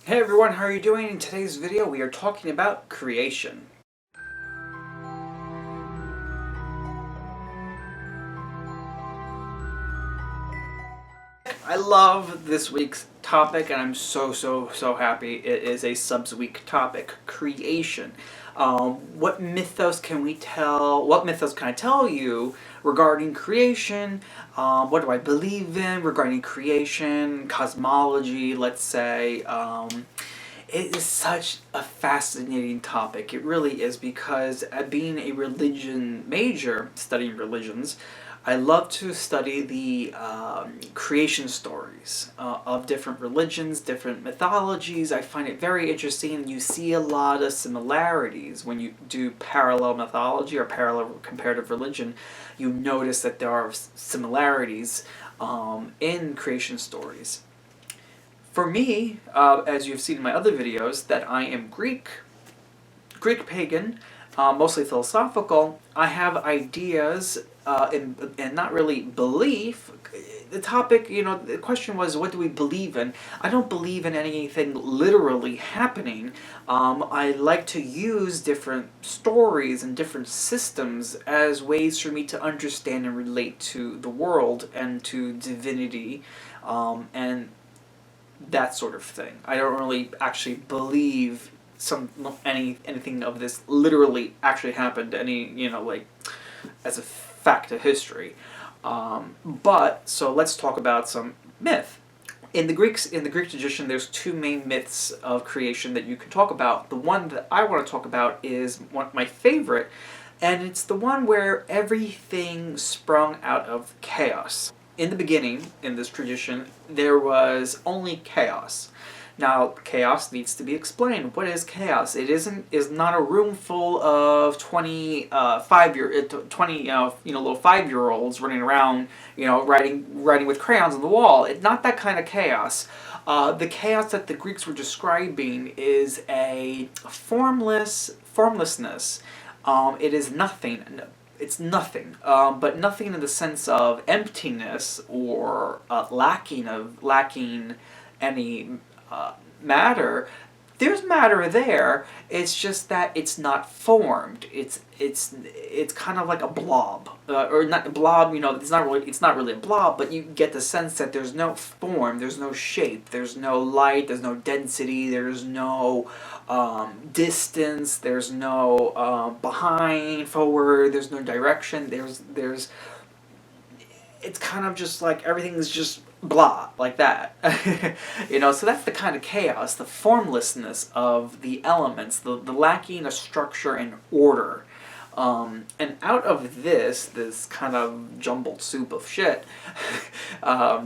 Hey everyone, how are you doing? In today's video we are talking about creation. I love this week's topic and I'm so happy it is a subs-week topic, creation. What mythos can we tell, what mythos can I tell you regarding creation? What do I believe in regarding creation, cosmology, let's say. It is such a fascinating topic. It really is, because being a religion major, studying religions, I love to study the creation stories of different religions, different mythologies. I find it very interesting. You see a lot of similarities when you do parallel mythology or parallel comparative religion. You notice that there are similarities in creation stories. For me, as you've seen in my other videos, that I am Greek pagan, mostly philosophical. I have ideas and not really belief. The topic, the question was, what do we believe in? I don't believe in anything literally happening. I like to use different stories and different systems as ways for me to understand and relate to the world and to divinity, and that sort of thing. I don't really actually believe anything of this literally actually happened. As a fact of history. But so let's talk about some myth. In the Greek tradition, there's two main myths of creation that you can talk about. The one that I want to talk about is my favorite, and it's the one where everything sprung out of chaos. In the beginning, in this tradition, there was only chaos. Now, chaos needs to be explained. What is chaos? It is not a room full of 20 little 5-year-olds running around, writing with crayons on the wall. It's not that kind of chaos. The chaos that the Greeks were describing is a formlessness. It is nothing. It's nothing, but nothing in the sense of emptiness or lacking any matter. There's matter there. It's just that it's not formed. It's kind of like a blob, or not a blob. It's not really a blob, but you get the sense that there's no form, there's no shape, there's no light, there's no density, there's no distance, there's no behind, forward, there's no direction. There's it's kind of just like everything's just blah, like that. So that's the kind of chaos, the formlessness of the elements, the lacking of structure and order. And out of this kind of jumbled soup of shit,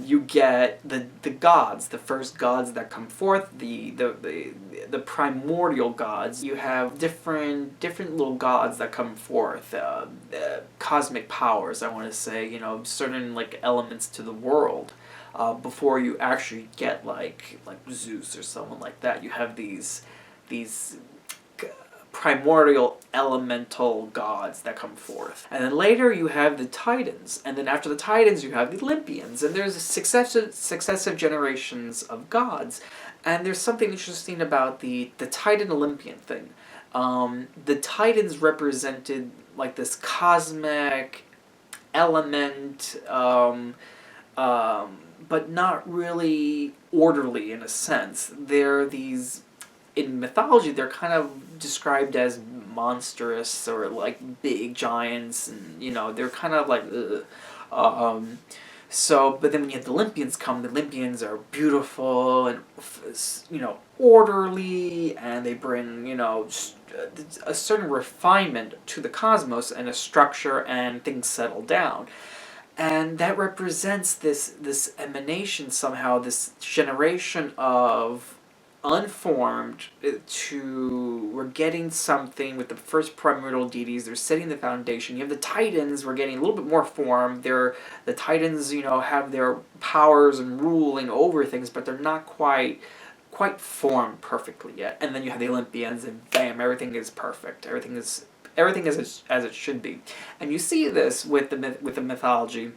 you get the gods, the first gods that come forth, the primordial gods. You have different little gods that come forth, cosmic powers. I want to say, certain like elements to the world. Before you actually get like Zeus or someone like that, you have these primordial elemental gods that come forth. And then later you have the Titans, and then after the Titans you have the Olympians, and there's successive generations of gods. And there's something interesting about the Titan Olympian thing. The Titans represented like this cosmic element, but not really orderly in a sense. They're these, in mythology, they're kind of described as monstrous or like big giants, and they're kind of like but then when you have the Olympians come, the Olympians are beautiful and orderly, and they bring a certain refinement to the cosmos and a structure, and things settle down. And that represents this emanation somehow, this generation of unformed we're getting something with the first primordial deities. They're setting the foundation. You have the Titans. We're getting a little bit more form. The Titans, have their powers and ruling over things, but they're not quite formed perfectly yet. And then you have the Olympians, and bam, everything is perfect. Everything is as it should be. And you see this with the mythology,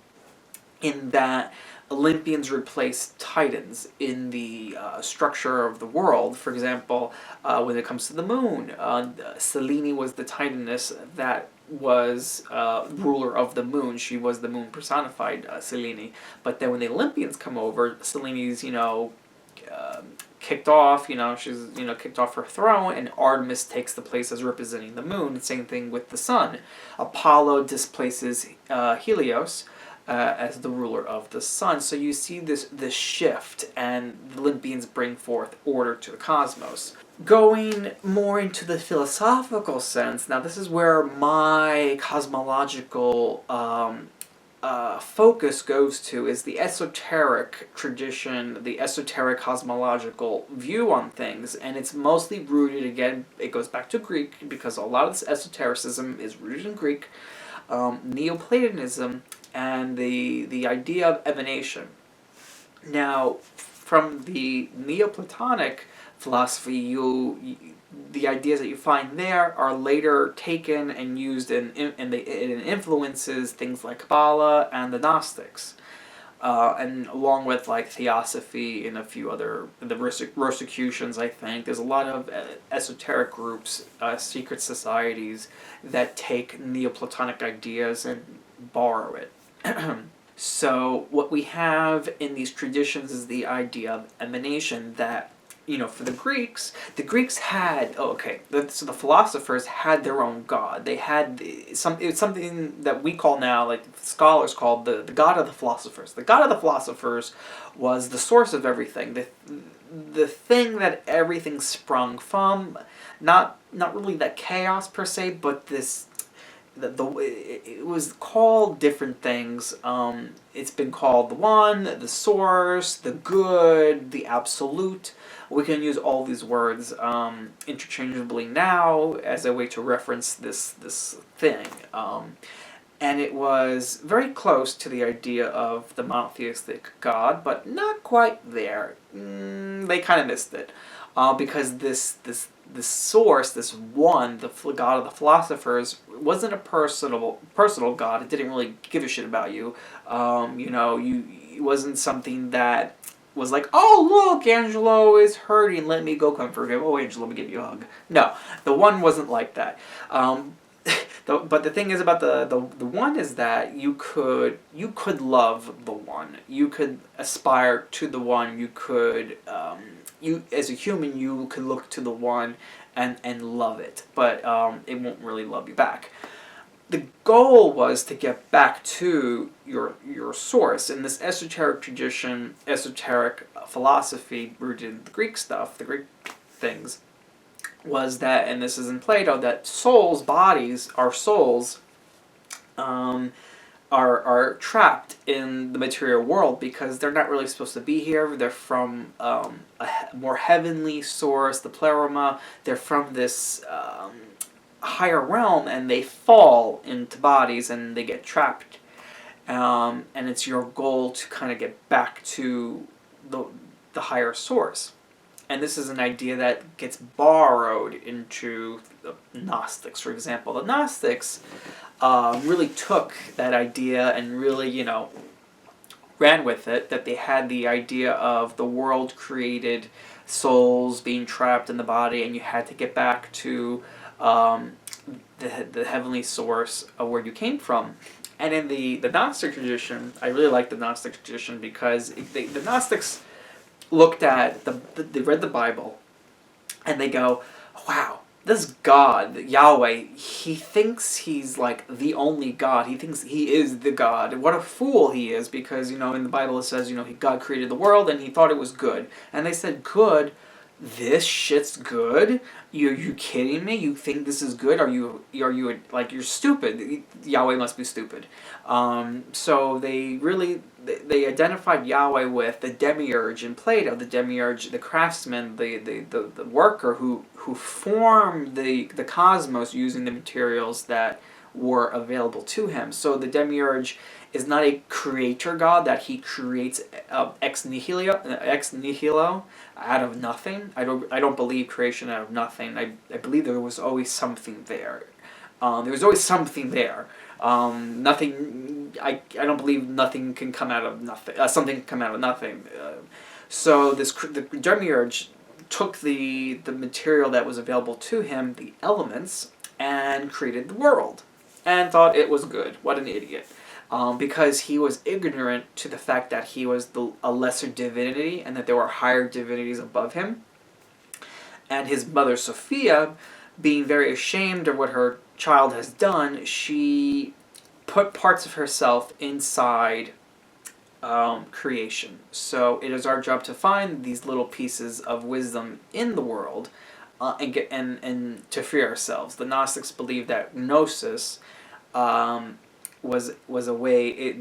in that Olympians replaced Titans in the structure of the world. For example, when it comes to the moon, Selene was the Titaness that was ruler of the moon. She was the moon personified, Selene. But then when the Olympians come over, Selene's, kicked off, she's, kicked off her throne, and Artemis takes the place as representing the moon. Same thing with the sun. Apollo displaces Helios as the ruler of the sun. So you see this shift, and the Olympians bring forth order to the cosmos. Going more into the philosophical sense, now this is where my cosmological focus goes to, is the esoteric tradition, the esoteric cosmological view on things, and it's mostly rooted, again, it goes back to Greek, because a lot of this esotericism is rooted in Greek, Neoplatonism, and the idea of emanation. Now, from the Neoplatonic philosophy, the ideas that you find there are later taken and used in influences things like Cabala and the Gnostics, and along with like Theosophy and a few other, the Rosicrucians, I think. There's a lot of esoteric groups, secret societies that take Neoplatonic ideas and borrow it. So what we have in these traditions is the idea of emanation, that, for the Greeks had, so the philosophers had their own god. They had it's something that we call now, like scholars call the god of the philosophers. The god of the philosophers was the source of everything, the thing that everything sprung from, not really that chaos per se, but this, it was called different things. It's been called the one, the source, the good, the absolute. We can use all these words interchangeably now as a way to reference this thing. And it was very close to the idea of the monotheistic God, but not quite there. They kind of missed it, because this source, this one, the god of the philosophers, wasn't a personal god. It didn't really give a shit about you. It wasn't something that was like, oh look, Angelo is hurting, let me go comfort him. Oh, Angelo, let me give you a hug. No, the one wasn't like that. But the thing is about the one is that you could love the one. You could aspire to the one. You could you, as a human, you could look to the one and love it, but it won't really love you back. The goal was to get back to your source. In this esoteric tradition, esoteric philosophy rooted in the Greek stuff, the Greek things, was that, and this is in Plato, that souls, bodies, our souls, are trapped in the material world because they're not really supposed to be here. They're from a more heavenly source, the pleroma. They're from this higher realm, and they fall into bodies and they get trapped. And it's your goal to kind of get back to the higher source. And this is an idea that gets borrowed into the Gnostics, for example. The Gnostics really took that idea and really, ran with it, that they had the idea of the world created souls being trapped in the body, and you had to get back to the heavenly source of where you came from. And in the Gnostic tradition, I really like the Gnostic tradition because the Gnostics looked at they read the Bible, and they go, wow, this God, Yahweh, he thinks he's like the only God. He thinks he is the God. What a fool he is, because, in the Bible it says, God created the world and he thought it was good. And they said, good? This shit's good? You kidding me? You think this is good? Are you like, you're stupid. Yahweh must be stupid. So they identified Yahweh with the demiurge in Plato, the demiurge, the craftsman, the worker who formed the cosmos using the materials that were available to him. So the demiurge is not a creator god that he creates ex nihilo, out of nothing. I don't believe creation out of nothing. I believe there was always something there. There was always something there. Nothing. I don't believe nothing can come out of nothing. Something can come out of nothing. So the demiurge took the material that was available to him, the elements, and created the world, and thought it was good. What an idiot. Because he was ignorant to the fact that he was a lesser divinity and that there were higher divinities above him. And his mother Sophia, being very ashamed of what her child has done, she put parts of herself inside creation. So it is our job to find these little pieces of wisdom in the world, and to free ourselves. The Gnostics believed that Gnosis was a way,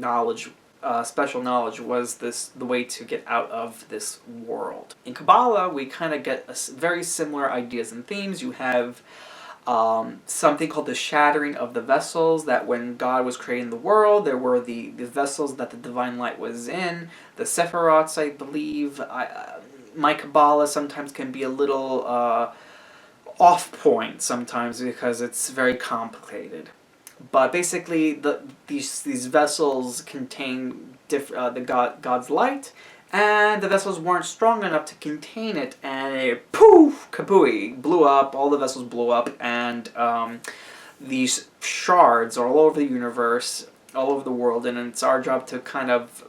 special knowledge was the way to get out of this world. In Cabala, we kind of get very similar ideas and themes. You have something called the shattering of the vessels, that when God was creating the world, there were the vessels that the divine light was in, the Sephiroths, I believe. My Cabala sometimes can be a little off point sometimes because it's very complicated. But basically, these vessels contain God's light, and the vessels weren't strong enough to contain it, and it poof, kabooey, blew up. All the vessels blew up, and these shards are all over the universe, all over the world, and it's our job to kind of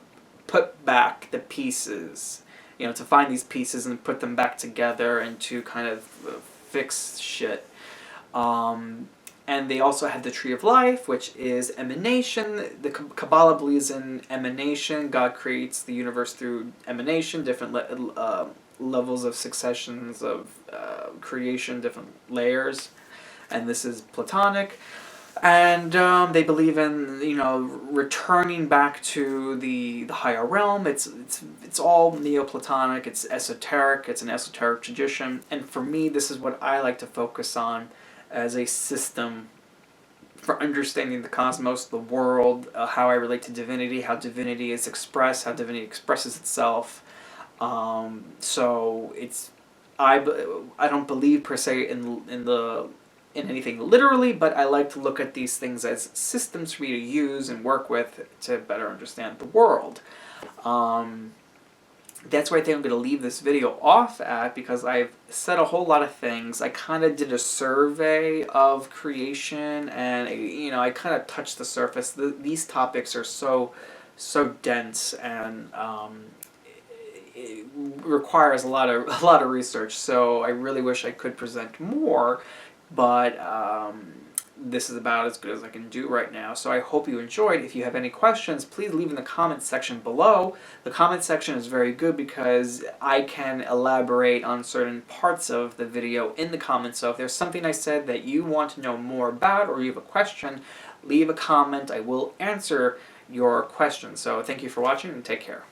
put back the pieces, to find these pieces and put them back together and to kind of fix shit. And they also have the Tree of Life, which is emanation. The Cabala believes in emanation. God creates the universe through emanation, different levels of successions of creation, different layers. And this is Platonic. And they believe in, returning back to the higher realm. It's all Neoplatonic. It's esoteric. It's an esoteric tradition. And for me, this is what I like to focus on as a system for understanding the cosmos, the world, how I relate to divinity, how divinity is expressed, how divinity expresses itself. So it's I don't believe per se in anything literally, but I like to look at these things as systems for me to use and work with to better understand the world. That's where I think I'm going to leave this video off at, because I've said a whole lot of things. I kind of did a survey of creation, and I kind of touched the surface. These topics are so dense, and it requires a lot of research. So I really wish I could present more, but this is about as good as I can do right now. So I hope you enjoyed. If you have any questions, please leave in the comments section below. The comment section is very good because I can elaborate on certain parts of the video in the comments. So if there's something I said that you want to know more about, or you have a question, leave a comment. I will answer your question. So thank you for watching, and take care.